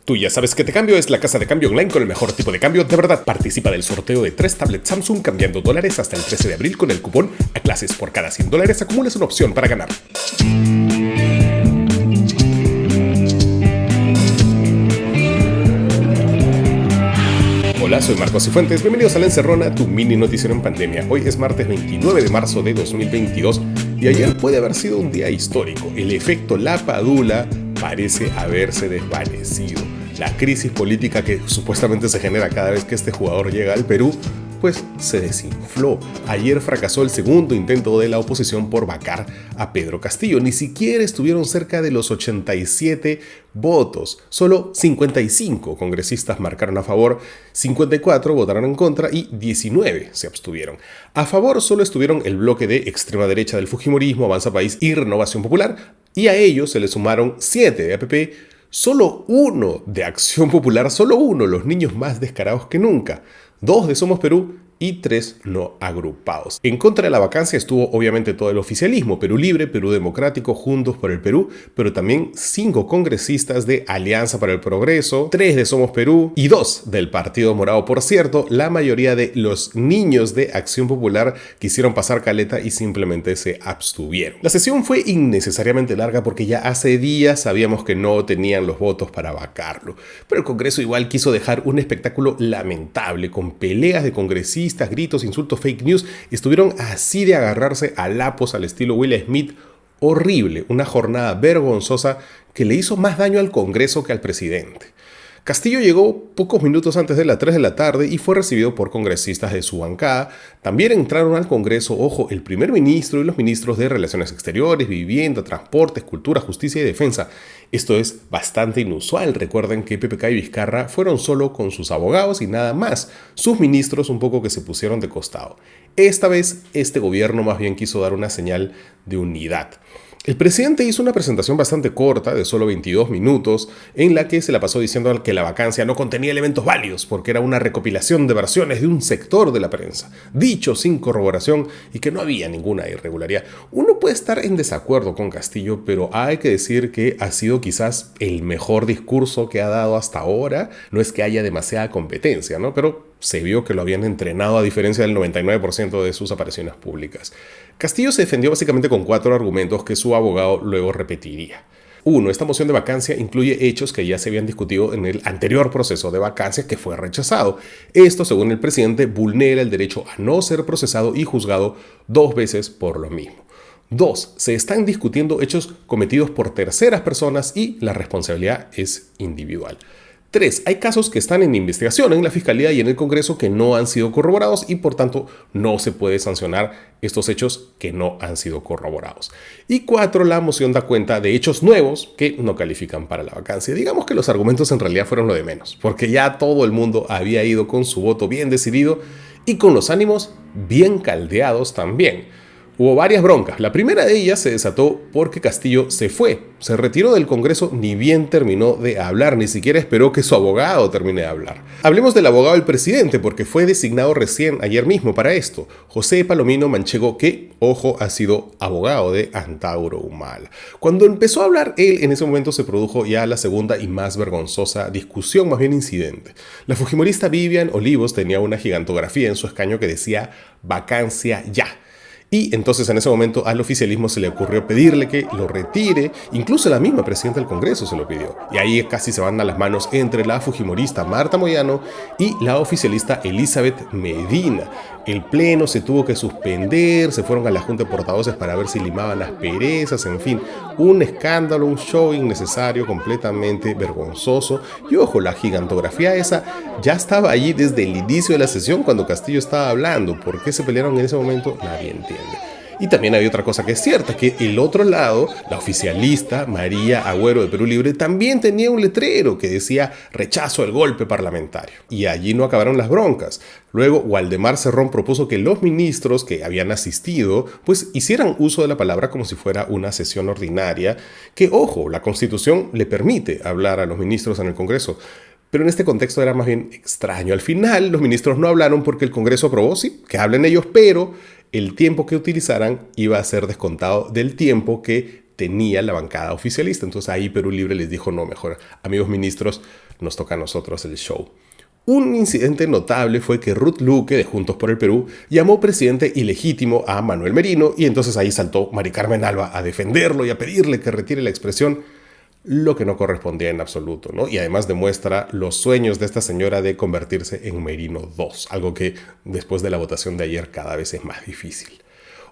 Tú ya sabes que Te Cambio es la casa de cambio online con el mejor tipo de cambio de verdad. Participa del sorteo de 3 tablets Samsung cambiando dólares hasta el 13 de abril con el cupón A Clases. Por cada $100 acumulas una opción para ganar. Hola, soy Marcos Cifuentes, bienvenidos a La Encerrona, tu mini noticiero en pandemia. Hoy es martes 29 de marzo de 2022 y ayer puede haber sido un día histórico. El efecto Lapadula parece haberse desvanecido. La crisis política que supuestamente se genera cada vez que este jugador llega al Perú, pues se desinfló. Ayer fracasó el segundo intento de la oposición por vacar a Pedro Castillo. Ni siquiera estuvieron cerca de los 87 votos. Solo 55 congresistas marcaron a favor, 54 votaron en contra y 19 se abstuvieron. A favor solo estuvieron el bloque de extrema derecha del Fujimorismo, Avanza País y Renovación Popular, y a ellos se le sumaron 7 de APP, solo uno de Acción Popular, solo uno, los niños más descarados que nunca, 2 de Somos Perú y 3 no agrupados. En contra de la vacancia estuvo obviamente todo el oficialismo, Perú Libre, Perú Democrático, Juntos por el Perú, pero también 5 congresistas de Alianza para el Progreso, 3 de Somos Perú y 2 del Partido Morado. Por cierto, la mayoría de los niños de Acción Popular quisieron pasar caleta y simplemente se abstuvieron. La sesión fue innecesariamente larga porque ya hace días sabíamos que no tenían los votos para vacarlo, pero el Congreso igual quiso dejar un espectáculo lamentable con peleas de congresistas, gritos, insultos, fake news. Estuvieron así de agarrarse a lapos al estilo Will Smith. Horrible, una jornada vergonzosa que le hizo más daño al Congreso que al presidente. Castillo llegó pocos minutos antes de las 3 de la tarde y fue recibido por congresistas de su bancada. También entraron al Congreso, ojo, el primer ministro y los ministros de Relaciones Exteriores, Vivienda, Transportes, Cultura, Justicia y Defensa. Esto es bastante inusual. Recuerden que PPK y Vizcarra fueron solo con sus abogados y nada más. Sus ministros un poco que se pusieron de costado. Esta vez, este gobierno más bien quiso dar una señal de unidad. El presidente hizo una presentación bastante corta, de solo 22 minutos, en la que se la pasó diciendo que la vacancia no contenía elementos válidos, porque era una recopilación de versiones de un sector de la prensa, dicho sin corroboración y que no había ninguna irregularidad. Uno puede estar en desacuerdo con Castillo, pero hay que decir que ha sido quizás el mejor discurso que ha dado hasta ahora. No es que haya demasiada competencia, ¿no? Pero se vio que lo habían entrenado a diferencia del 99% de sus apariciones públicas. Castillo se defendió básicamente con 4 argumentos que su abogado luego repetiría. 1. Esta moción de vacancia incluye hechos que ya se habían discutido en el anterior proceso de vacancia que fue rechazado. Esto, según el presidente, vulnera el derecho a no ser procesado y juzgado 2 veces por lo mismo. 2. Se están discutiendo hechos cometidos por terceras personas y la responsabilidad es individual. 3. Hay casos que están en investigación en la Fiscalía y en el Congreso que no han sido corroborados y por tanto no se puede sancionar estos hechos que no han sido corroborados. Y 4. La moción da cuenta de hechos nuevos que no califican para la vacancia. Digamos que los argumentos en realidad fueron lo de menos, porque ya todo el mundo había ido con su voto bien decidido y con los ánimos bien caldeados también. Hubo varias broncas. La primera de ellas se desató porque Castillo se retiró del Congreso, ni bien terminó de hablar, ni siquiera esperó que su abogado termine de hablar. Hablemos del abogado del presidente, porque fue designado recién ayer mismo para esto, José Palomino Manchego, que, ojo, ha sido abogado de Antauro Humala. Cuando empezó a hablar él, en ese momento se produjo ya la segunda y más vergonzosa discusión, más bien incidente. La fujimorista Vivian Olivos tenía una gigantografía en su escaño que decía "vacancia ya". Y entonces en ese momento al oficialismo se le ocurrió pedirle que lo retire, incluso la misma presidenta del Congreso se lo pidió. Y ahí casi se van a las manos entre la fujimorista Marta Moyano y la oficialista Elizabeth Medina. El pleno se tuvo que suspender, se fueron a la Junta de Portavoces para ver si limaban las perezas, en fin, un escándalo, un show innecesario, completamente vergonzoso. Y ojo, la gigantografía esa ya estaba allí desde el inicio de la sesión cuando Castillo estaba hablando. ¿Por qué se pelearon en ese momento? Nadie entiende. Y también hay otra cosa que es cierta, que el otro lado, la oficialista María Agüero de Perú Libre, también tenía un letrero que decía "rechazo al golpe parlamentario". Y allí no acabaron las broncas. Luego, Waldemar Cerrón propuso que los ministros que habían asistido, pues hicieran uso de la palabra como si fuera una sesión ordinaria, que, ojo, la Constitución le permite hablar a los ministros en el Congreso. Pero en este contexto era más bien extraño. Al final, los ministros no hablaron porque el Congreso aprobó, sí, que hablen ellos, pero el tiempo que utilizaran iba a ser descontado del tiempo que tenía la bancada oficialista. Entonces ahí Perú Libre les dijo: no, mejor, amigos ministros, nos toca a nosotros el show. Un incidente notable fue que Ruth Luque, de Juntos por el Perú, llamó presidente ilegítimo a Manuel Merino y entonces ahí saltó Mari Carmen Alba a defenderlo y a pedirle que retire la expresión, lo que no correspondía en absoluto, ¿no? Y además demuestra los sueños de esta señora de convertirse en Merino II, algo que después de la votación de ayer cada vez es más difícil.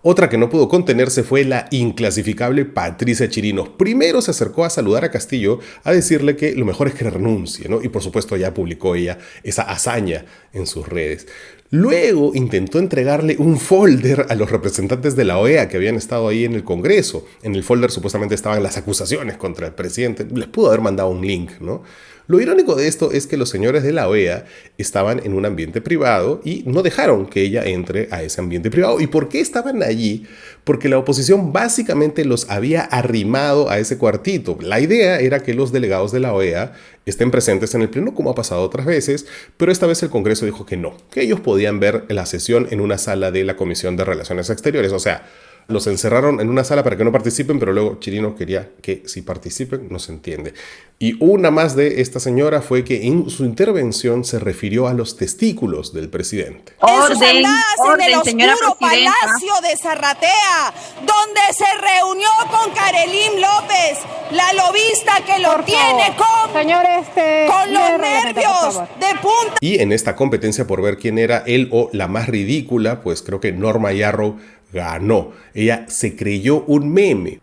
Otra que no pudo contenerse fue la inclasificable Patricia Chirinos. Primero se acercó a saludar a Castillo, a decirle que lo mejor es que renuncie, ¿no? Y por supuesto ya publicó ella esa hazaña en sus redes. Luego intentó entregarle un folder a los representantes de la OEA que habían estado ahí en el Congreso. En el folder supuestamente estaban las acusaciones contra el presidente. Les pudo haber mandado un link, ¿no? Lo irónico de esto es que los señores de la OEA estaban en un ambiente privado y no dejaron que ella entre a ese ambiente privado. ¿Y por qué estaban allí? Porque la oposición básicamente los había arrimado a ese cuartito. La idea era que los delegados de la OEA estén presentes en el pleno, como ha pasado otras veces, pero esta vez el Congreso dijo que no, que ellos podían ver la sesión en una sala de la Comisión de Relaciones Exteriores. O sea, los encerraron en una sala para que no participen, pero luego Chirinos quería que si participen, no se entiende. Y una más de esta señora fue que en su intervención se refirió a los testículos del presidente. Orden, en el oscuro palacio de Zarratea, donde se reunió con Karelyn López, la lobista que lo tiene con los nervios de punta. Y en esta competencia por ver quién era él o la más ridícula, pues creo que Norma Yarrow ganó. Ella se creyó un meme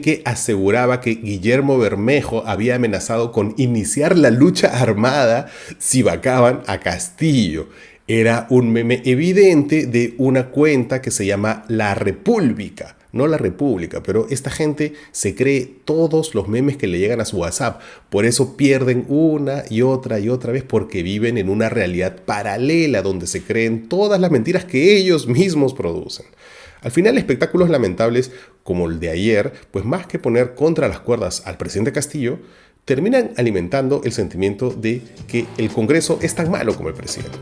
que aseguraba que Guillermo Bermejo había amenazado con iniciar la lucha armada si vacaban a Castillo. Era un meme evidente de una cuenta que se llama La República. No La República, pero esta gente se cree todos los memes que le llegan a su WhatsApp. Por eso pierden una y otra vez, porque viven en una realidad paralela donde se creen todas las mentiras que ellos mismos producen. Al final, espectáculos lamentables como el de ayer, pues más que poner contra las cuerdas al presidente Castillo, terminan alimentando el sentimiento de que el Congreso es tan malo como el presidente.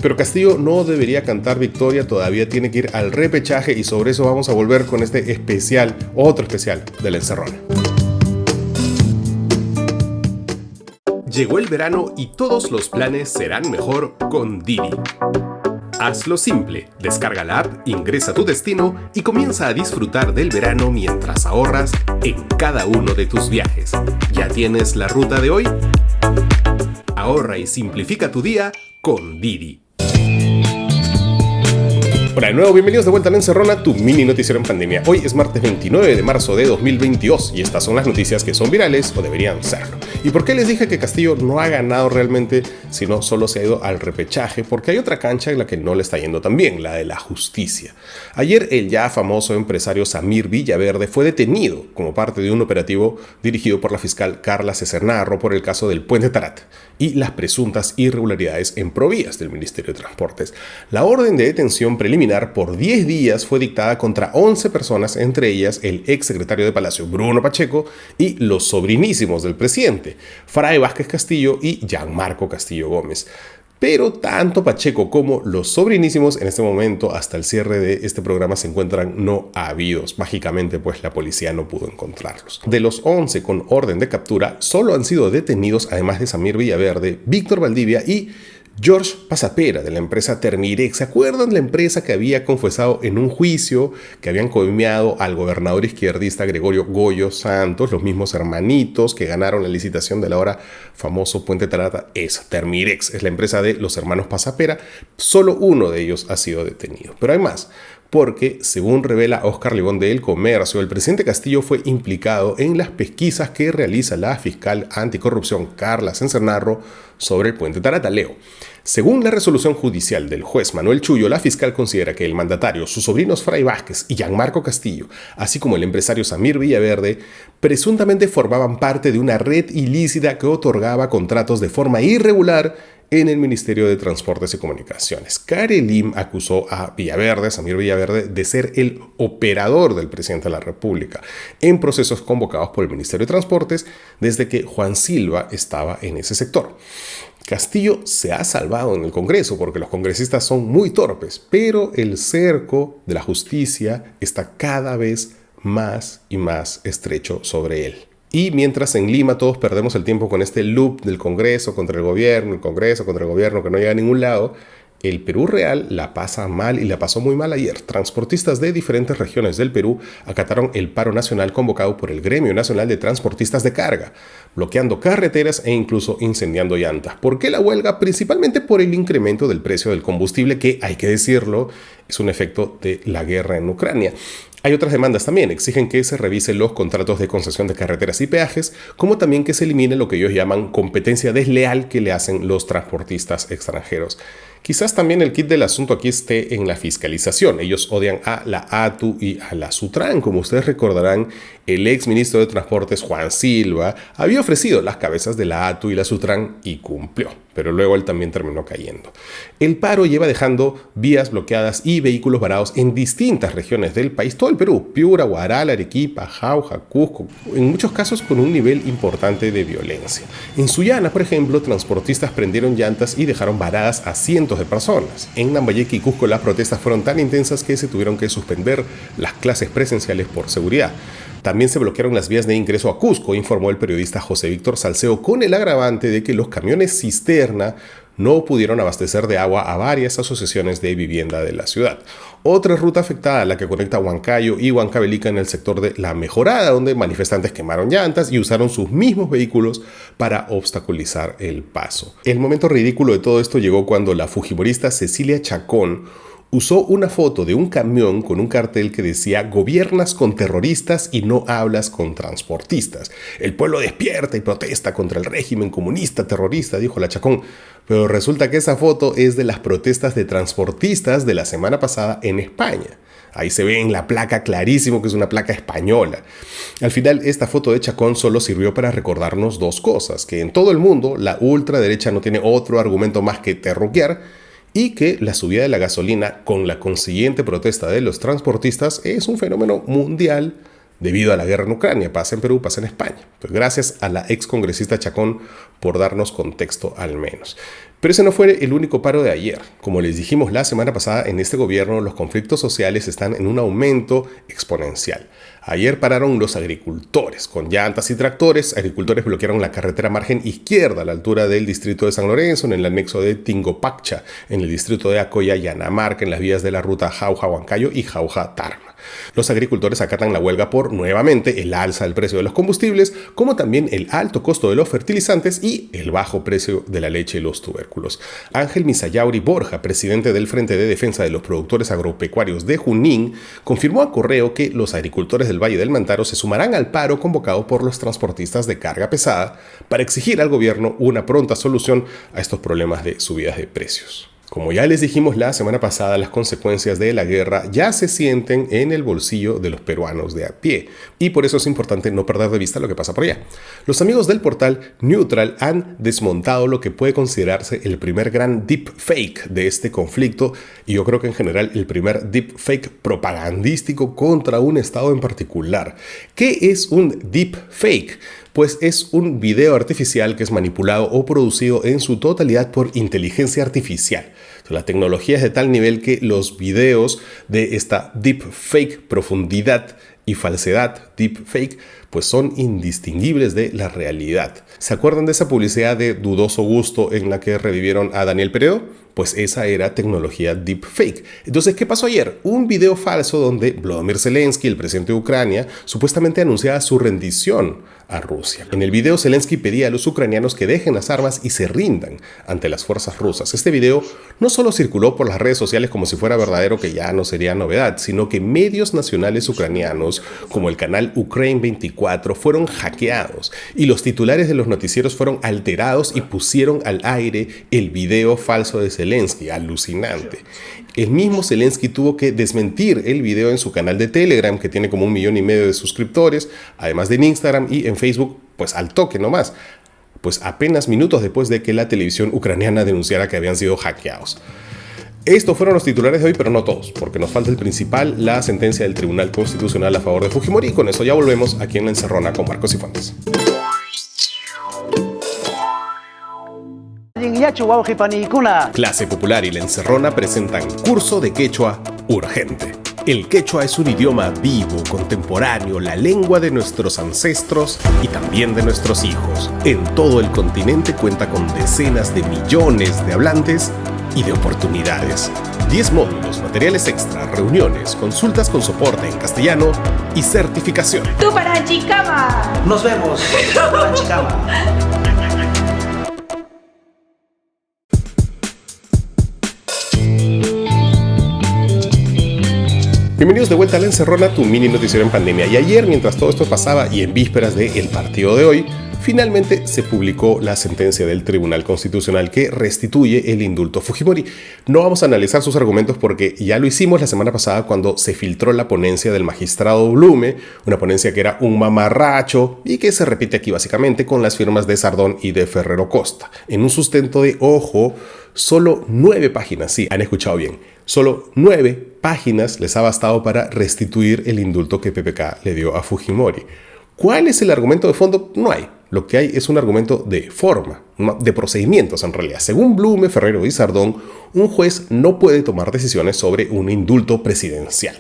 Pero Castillo no debería cantar victoria, todavía tiene que ir al repechaje y sobre eso vamos a volver con este especial, otro especial de La Encerrona. Llegó el verano y todos los planes serán mejor con Didi. Hazlo simple, descarga la app, ingresa tu destino y comienza a disfrutar del verano mientras ahorras en cada uno de tus viajes. ¿Ya tienes la ruta de hoy? Ahorra y simplifica tu día con Didi. Hola de nuevo, bienvenidos de vuelta a La Encerrona, tu mini noticiero en pandemia. Hoy es martes 29 de marzo de 2022 y estas son las noticias que son virales o deberían serlo. ¿Y por qué les dije que Castillo no ha ganado realmente, sino solo se ha ido al repechaje? Porque hay otra cancha en la que no le está yendo tan bien, la de la justicia. Ayer el ya famoso empresario Samir Villaverde fue detenido como parte de un operativo dirigido por la fiscal Carla Cesernarro por el caso del Puente Tarat y las presuntas irregularidades en provías del Ministerio de Transportes. La orden de detención preliminar por 10 días fue dictada contra 11 personas, entre ellas el exsecretario de Palacio Bruno Pacheco y los sobrinísimos del presidente, Fray Vázquez Castillo y Gianmarco Castillo Gómez. Pero tanto Pacheco como los sobrinísimos en este momento, hasta el cierre de este programa, se encuentran no habidos. Mágicamente, pues la policía no pudo encontrarlos. De los 11 con orden de captura, solo han sido detenidos, además de Samir Villaverde, Víctor Valdivia y George Pasapera, de la empresa Termirex. ¿Se acuerdan la empresa que había confesado en un juicio que habían coimeado al gobernador izquierdista Gregorio Goyo Santos, los mismos hermanitos que ganaron la licitación del ahora famoso Puente Tarata? Es Termirex, es la empresa de los hermanos Pasapera. Solo uno de ellos ha sido detenido, pero hay más. Porque, según revela Óscar Libón de El Comercio, el presidente Castillo fue implicado en las pesquisas que realiza la fiscal anticorrupción Carla Cesernarro sobre el Puente Tarataleo. Según la resolución judicial del juez Manuel Chullo, la fiscal considera que el mandatario, sus sobrinos Fray Vázquez y Gianmarco Castillo, así como el empresario Samir Villaverde, presuntamente formaban parte de una red ilícita que otorgaba contratos de forma irregular en el Ministerio de Transportes y Comunicaciones. Karelyn acusó a Samir Villaverde, de ser el operador del presidente de la República en procesos convocados por el Ministerio de Transportes desde que Juan Silva estaba en ese sector. Castillo se ha salvado en el Congreso porque los congresistas son muy torpes, pero el cerco de la justicia está cada vez más y más estrecho sobre él. Y mientras en Lima todos perdemos el tiempo con este loop del Congreso contra el gobierno, el Congreso contra el gobierno que no llega a ningún lado, el Perú real la pasa mal y la pasó muy mal ayer. Transportistas de diferentes regiones del Perú acataron el paro nacional convocado por el Gremio Nacional de Transportistas de Carga, bloqueando carreteras e incluso incendiando llantas. ¿Por qué la huelga? Principalmente por el incremento del precio del combustible, que, hay que decirlo, es un efecto de la guerra en Ucrania. Hay otras demandas también. Exigen que se revisen los contratos de concesión de carreteras y peajes, como también que se elimine lo que ellos llaman competencia desleal que le hacen los transportistas extranjeros. Quizás también el kit del asunto aquí esté en la fiscalización. Ellos odian a la ATU y a la SUTRAN. Como ustedes recordarán, el ex ministro de Transportes, Juan Silva, había ofrecido las cabezas de la ATU y la SUTRAN y cumplió, pero luego él también terminó cayendo. El paro lleva dejando vías bloqueadas y vehículos varados en distintas regiones del país, todo el Perú: Piura, Huaral, Arequipa, Jauja, Cusco, en muchos casos con un nivel importante de violencia. En Sullana, por ejemplo, transportistas prendieron llantas y dejaron varadas a cientos de personas. En Lambayeque y Cusco las protestas fueron tan intensas que se tuvieron que suspender las clases presenciales por seguridad. También se bloquearon las vías de ingreso a Cusco, informó el periodista José Víctor Salceo, con el agravante de que los camiones cisterna no pudieron abastecer de agua a varias asociaciones de vivienda de la ciudad. Otra ruta afectada, la que conecta Huancayo y Huancavelica en el sector de La Mejorada, donde manifestantes quemaron llantas y usaron sus mismos vehículos para obstaculizar el paso. El momento ridículo de todo esto llegó cuando la fujimorista Cecilia Chacón usó una foto de un camión con un cartel que decía: gobiernas con terroristas y no hablas con transportistas. El pueblo despierta y protesta contra el régimen comunista terrorista, dijo la Chacón. Pero resulta que esa foto es de las protestas de transportistas de la semana pasada en España. Ahí se ve en la placa clarísimo que es una placa española. Al final, esta foto de Chacón solo sirvió para recordarnos dos cosas: que en todo el mundo la ultraderecha no tiene otro argumento más que terruquear, y que la subida de la gasolina, con la consiguiente protesta de los transportistas, es un fenómeno mundial debido a la guerra en Ucrania. Pasa en Perú, pasa en España. Pues gracias a la ex congresista Chacón por darnos contexto al menos. Pero ese no fue el único paro de ayer. Como les dijimos la semana pasada, en este gobierno los conflictos sociales están en un aumento exponencial. Ayer pararon los agricultores con llantas y tractores. Agricultores bloquearon la carretera margen izquierda a la altura del distrito de San Lorenzo, en el anexo de Tingopacha, en el distrito de Acoya y Anamarca, en las vías de la ruta Jauja-Huancayo y Jauja-Tarma. Los agricultores acatan la huelga por, nuevamente, el alza del precio de los combustibles, como también el alto costo de los fertilizantes y el bajo precio de la leche y los tubérculos. Ángel Misayauri Borja, presidente del Frente de Defensa de los Productores Agropecuarios de Junín, confirmó a correo que los agricultores del Valle del Mantaro se sumarán al paro convocado por los transportistas de carga pesada para exigir al gobierno una pronta solución a estos problemas de subidas de precios. Como ya les dijimos la semana pasada, las consecuencias de la guerra ya se sienten en el bolsillo de los peruanos de a pie, y por eso es importante no perder de vista lo que pasa por allá. Los amigos del portal Neutral han desmontado lo que puede considerarse el primer gran deepfake de este conflicto, y yo creo que en general el primer deepfake propagandístico contra un estado en particular. ¿Qué es un deepfake? Pues es un video artificial que es manipulado o producido en su totalidad por inteligencia artificial. La tecnología es de tal nivel que los videos de esta deepfake, profundidad y falsedad deepfake, pues son indistinguibles de la realidad. ¿Se acuerdan de esa publicidad de dudoso gusto en la que revivieron a Daniel Peredo? Pues esa era tecnología deepfake. Entonces, ¿qué pasó ayer? Un video falso donde Volodymyr Zelensky, el presidente de Ucrania, supuestamente anunciaba su rendición a Rusia. En el video, Zelensky pedía a los ucranianos que dejen las armas y se rindan ante las fuerzas rusas. Este video no solo circuló por las redes sociales como si fuera verdadero, que ya no sería novedad, sino que medios nacionales ucranianos, como el canal Ukraine 24, fueron hackeados y los titulares de los noticieros fueron alterados y pusieron al aire el video falso de Zelensky. Alucinante. El mismo Zelensky tuvo que desmentir el video en su canal de Telegram, que tiene como 1,5 millones de suscriptores, además de en Instagram y en Facebook, pues al toque nomás, pues apenas minutos después de que la televisión ucraniana denunciara que habían sido hackeados. Estos fueron los titulares de hoy, pero no todos, porque nos falta el principal, la sentencia del Tribunal Constitucional a favor de Fujimori, y con eso ya volvemos aquí en La Encerrona con Marcos y Fuentes. Clase Popular y La Encerrona presentan curso de quechua urgente. El quechua es un idioma vivo, contemporáneo, la lengua de nuestros ancestros y también de nuestros hijos. En todo el continente cuenta con decenas de millones de hablantes y de oportunidades. 10 módulos, materiales extra, reuniones, consultas con soporte en castellano y certificación. ¡Tú para Chicama! Nos vemos. Para Chicama. Bienvenidos de vuelta a La Encerrona, tu mini noticiero en pandemia. Y ayer, mientras todo esto pasaba y en vísperas del partido de hoy, finalmente se publicó la sentencia del Tribunal Constitucional que restituye el indulto a Fujimori. No vamos a analizar sus argumentos porque ya lo hicimos la semana pasada cuando se filtró la ponencia del magistrado Blume, una ponencia que era un mamarracho y que se repite aquí básicamente con las firmas de Sardón y de Ferrero Costa. En un sustento de, ojo, solo 9 páginas, sí, han escuchado bien, solo 9 páginas les ha bastado para restituir el indulto que PPK le dio a Fujimori. ¿Cuál es el argumento de fondo? No hay. Lo que hay es un argumento de forma, de procedimientos en realidad. Según Blume, Ferrero y Sardón, un juez no puede tomar decisiones sobre un indulto presidencial.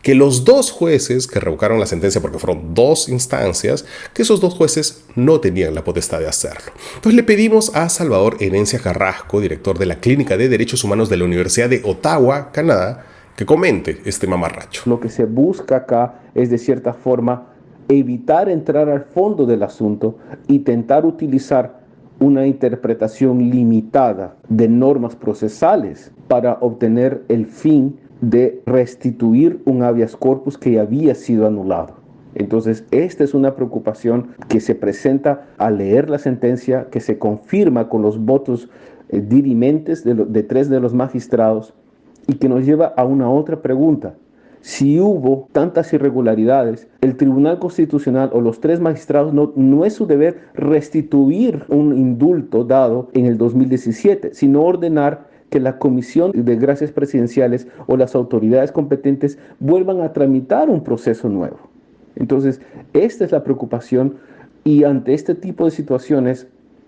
Que los 2 jueces que revocaron la sentencia, porque fueron 2 instancias, que esos 2 jueces no tenían la potestad de hacerlo. Entonces le pedimos a Salvador Herencia Carrasco, director de la Clínica de Derechos Humanos de la Universidad de Ottawa, Canadá, que comente este mamarracho. Lo que se busca acá es de cierta forma evitar entrar al fondo del asunto y intentar utilizar una interpretación limitada de normas procesales para obtener el fin de restituir un habeas corpus que ya había sido anulado. Entonces, esta es una preocupación que se presenta al leer la sentencia, que se confirma con los votos dirimentes de 3 de los magistrados y que nos lleva a una otra pregunta. Si hubo tantas irregularidades, el Tribunal Constitucional o los 3 magistrados no es su deber restituir un indulto dado en el 2017, sino ordenar que la Comisión de Gracias Presidenciales o las autoridades competentes vuelvan a tramitar un proceso nuevo. Entonces, esta es la preocupación y ante este tipo de situaciones,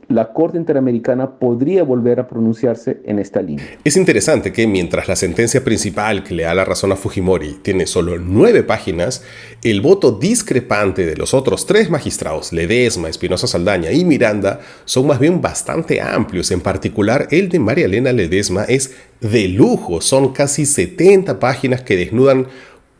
la Corte Interamericana podría volver a pronunciarse en esta línea. Es interesante que mientras la sentencia principal que le da la razón a Fujimori tiene solo 9 páginas, el voto discrepante de los otros 3 magistrados, Ledesma, Espinosa Saldaña y Miranda, son más bien bastante amplios. En particular, el de María Elena Ledesma es de lujo. Son casi 70 páginas que desnudan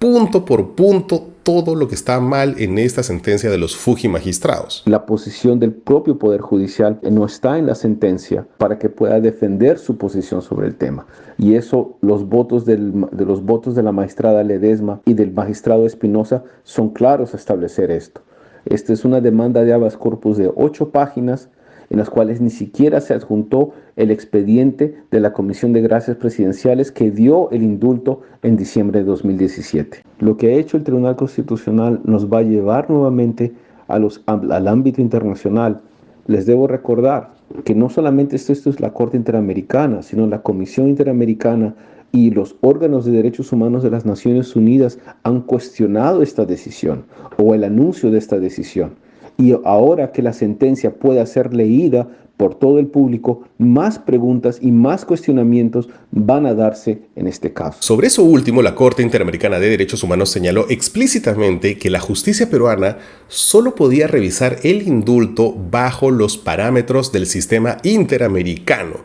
punto por punto todo lo que está mal en esta sentencia de los Fuji magistrados. La posición del propio Poder Judicial no está en la sentencia para que pueda defender su posición sobre el tema. Y eso, los votos de la magistrada Ledesma y del magistrado Espinosa son claros a establecer esto. Esta es una demanda de habeas corpus de 8 páginas en las cuales ni siquiera se adjuntó el expediente de la Comisión de Gracias Presidenciales que dio el indulto en diciembre de 2017. Lo que ha hecho el Tribunal Constitucional nos va a llevar nuevamente al ámbito internacional. Les debo recordar que no solamente esto es la Corte Interamericana, sino la Comisión Interamericana y los órganos de derechos humanos de las Naciones Unidas han cuestionado esta decisión o el anuncio de esta decisión. Y ahora que la sentencia pueda ser leída por todo el público, más preguntas y más cuestionamientos van a darse en este caso. Sobre eso último, la Corte Interamericana de Derechos Humanos señaló explícitamente que la justicia peruana solo podía revisar el indulto bajo los parámetros del sistema interamericano.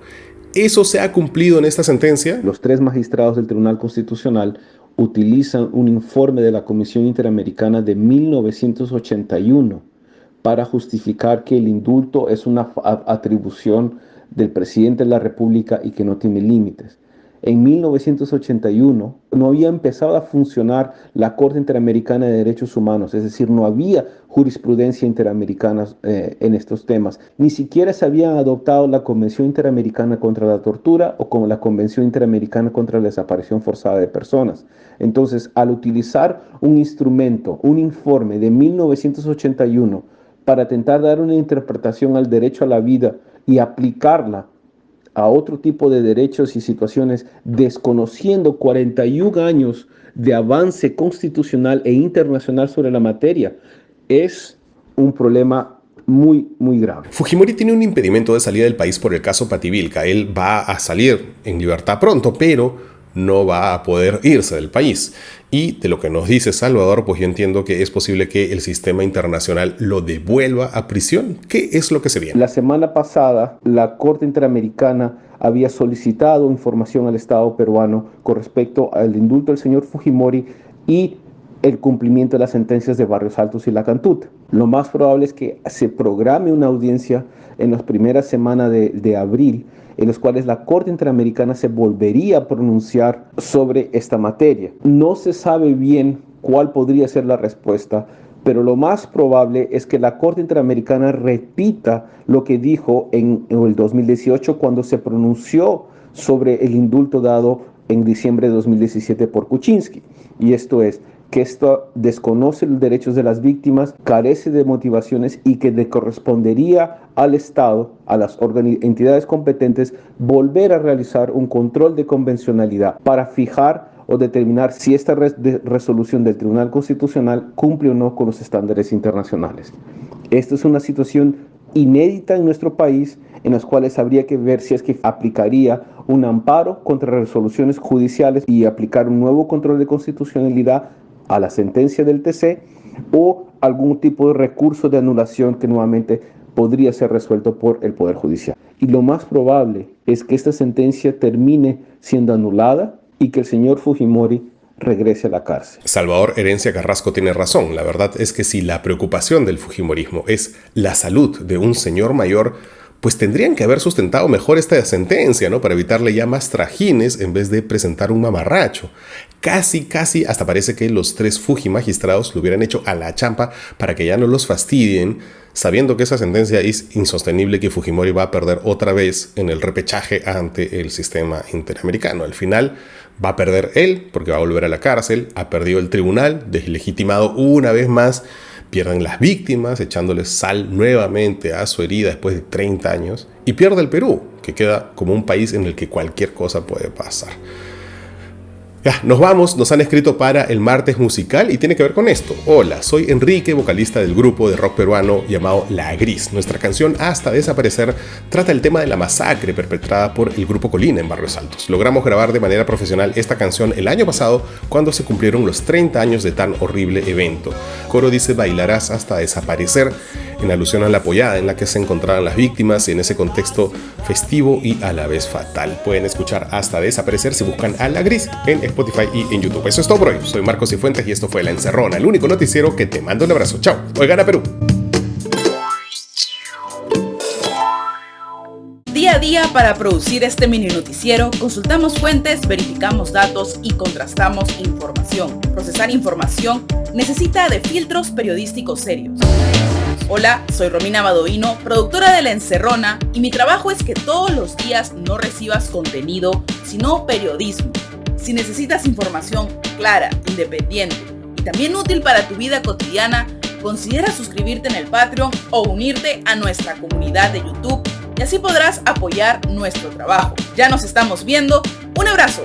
¿Eso se ha cumplido en esta sentencia? Los 3 magistrados del Tribunal Constitucional utilizan un informe de la Comisión Interamericana de 1981 para justificar que el indulto es una atribución del presidente de la República y que no tiene límites. En 1981 no había empezado a funcionar la Corte Interamericana de Derechos Humanos, es decir, no había jurisprudencia interamericana en estos temas. Ni siquiera se había adoptado la Convención Interamericana contra la Tortura o como la Convención Interamericana contra la Desaparición Forzada de Personas. Entonces, al utilizar un instrumento, un informe de 1981, para intentar dar una interpretación al derecho a la vida y aplicarla a otro tipo de derechos y situaciones, desconociendo 41 años de avance constitucional e internacional sobre la materia, es un problema muy grave. Fujimori tiene un impedimento de salida del país por el caso Pativilca. Él va a salir en libertad pronto, pero no va a poder irse del país. Y de lo que nos dice Salvador, pues yo entiendo que es posible que el sistema internacional lo devuelva a prisión. ¿Qué es lo que se viene? La semana pasada, la Corte Interamericana había solicitado información al Estado peruano con respecto al indulto del señor Fujimori y el cumplimiento de las sentencias de Barrios Altos y La Cantuta. Lo más probable es que se programe una audiencia en las primeras semanas de abril, en los cuales la Corte Interamericana se volvería a pronunciar sobre esta materia. No se sabe bien cuál podría ser la respuesta, pero lo más probable es que la Corte Interamericana repita lo que dijo en el 2018 cuando se pronunció sobre el indulto dado en diciembre de 2017 por Kuczynski. Y esto es que esto desconoce los derechos de las víctimas, carece de motivaciones y que le correspondería al Estado, a las entidades competentes, volver a realizar un control de convencionalidad para fijar o determinar si esta resolución del Tribunal Constitucional cumple o no con los estándares internacionales. Esta es una situación inédita en nuestro país, en las cuales habría que ver si es que aplicaría un amparo contra resoluciones judiciales y aplicar un nuevo control de constitucionalidad a la sentencia del TC o algún tipo de recurso de anulación que nuevamente podría ser resuelto por el Poder Judicial. Y lo más probable es que esta sentencia termine siendo anulada y que el señor Fujimori regrese a la cárcel. Salvador Herencia Carrasco tiene razón. La verdad es que si la preocupación del fujimorismo es la salud de un señor mayor, pues tendrían que haber sustentado mejor esta sentencia, ¿no? Para evitarle ya más trajines en vez de presentar un mamarracho. Casi, hasta parece que los 3 fujimagistrados lo hubieran hecho a la champa para que ya no los fastidien, sabiendo que esa sentencia es insostenible, que Fujimori va a perder otra vez en el repechaje ante el sistema interamericano. Al final va a perder él, porque va a volver a la cárcel, ha perdido el tribunal, deslegitimado una vez más, pierden las víctimas, echándoles sal nuevamente a su herida después de 30 años, y pierde el Perú, que queda como un país en el que cualquier cosa puede pasar. Ya, nos vamos, nos han escrito para el martes musical y tiene que ver con esto. Hola, soy Enrique, vocalista del grupo de rock peruano llamado La Gris. Nuestra canción Hasta Desaparecer trata el tema de la masacre perpetrada por el grupo Colina en Barrios Altos. Logramos grabar de manera profesional esta canción el año pasado cuando se cumplieron los 30 años de tan horrible evento. El coro dice bailarás hasta desaparecer, en alusión a la pollada en la que se encontraban las víctimas y en ese contexto festivo y a la vez fatal. Pueden escuchar Hasta Desaparecer si buscan a La Gris en Spotify y en YouTube. Eso es todo por hoy. Soy Marcos Cifuentes y esto fue La Encerrona, el único noticiero que te manda un abrazo. Chao. Hoy gana Perú. Día a día para producir este mini noticiero, consultamos fuentes, verificamos datos y contrastamos información. Procesar información necesita de filtros periodísticos serios. Hola, soy Romina Badoino, productora de La Encerrona, y mi trabajo es que todos los días no recibas contenido, sino periodismo. Si necesitas información clara, independiente y también útil para tu vida cotidiana, considera suscribirte en el Patreon o unirte a nuestra comunidad de YouTube y así podrás apoyar nuestro trabajo. Ya nos estamos viendo. Un abrazo.